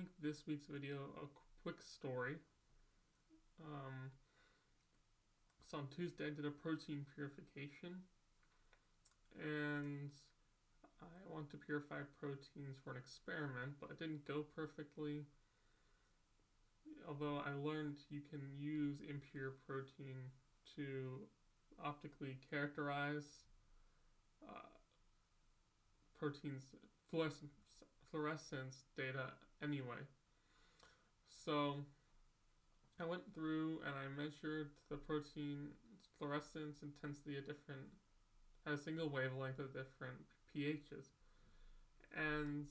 make this week's video a quick story. So on Tuesday I did a protein purification, and I want to purify proteins for an experiment, but it didn't go perfectly. Although I learned you can use impure protein to optically characterize proteins fluorescence data anyway. So I went through and I measured the protein fluorescence intensity at a single wavelength at different pHs. And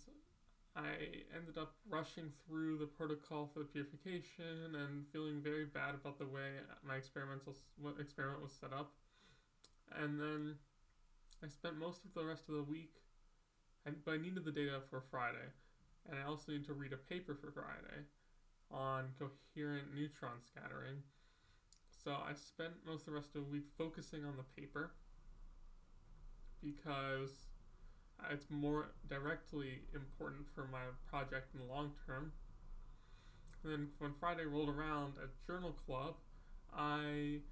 I ended up rushing through the protocol for the purification and feeling very bad about the way my experiment was set up. And then I spent most of the rest of the week, but I needed the data for Friday, and I also need to read a paper for Friday on coherent neutron scattering. So I spent most of the rest of the week focusing on the paper because it's more directly important for my project in the long term. And then when Friday rolled around at Journal Club, I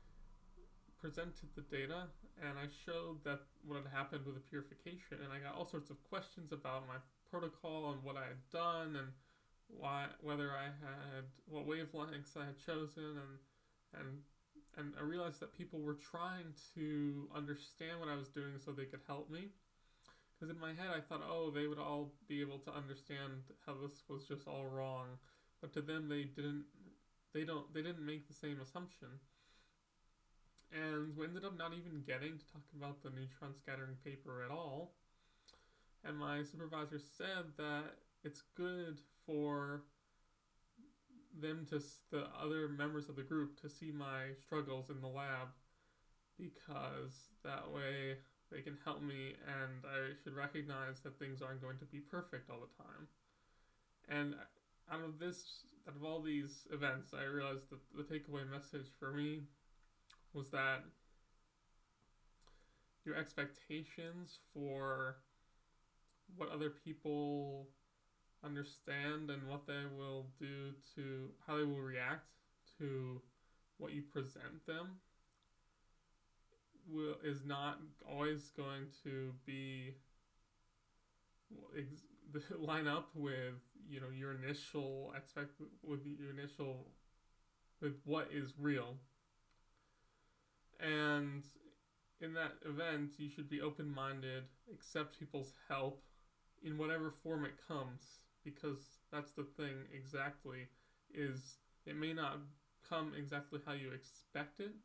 presented the data and I showed that what had happened with the purification, and I got all sorts of questions about my protocol and what I had done and what wavelengths I had chosen, and I realized that people were trying to understand what I was doing so they could help me. Because in my head I thought, oh, they would all be able to understand how this was just all wrong, but to them they didn't make the same assumption. And we ended up not even getting to talk about the neutron scattering paper at all. And my supervisor said that it's good for the other members of the group to see my struggles in the lab, because that way they can help me, and I should recognize that things aren't going to be perfect all the time. And out of all these events, I realized that the takeaway message for me was that your expectations for what other people understand and what they will do to how they will react to what you present them is not always going to be line up with your initial with what is real. And in that event, you should be open-minded, accept people's help in whatever form it comes, because that's the thing exactly, is it may not come exactly how you expect it,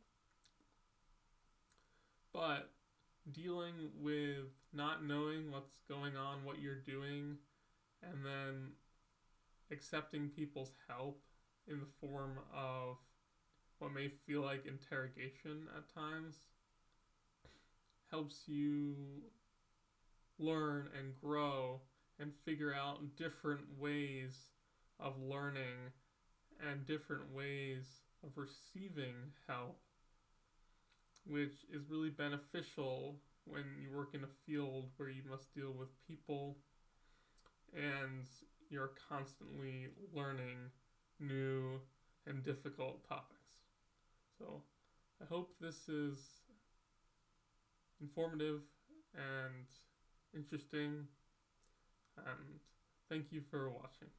but dealing with not knowing what's going on, what you're doing, and then accepting people's help in the form of what may feel like interrogation at times helps you learn and grow and figure out different ways of learning and different ways of receiving help, which is really beneficial when you work in a field where you must deal with people and you're constantly learning new and difficult topics. So I hope this is informative and interesting, and thank you for watching.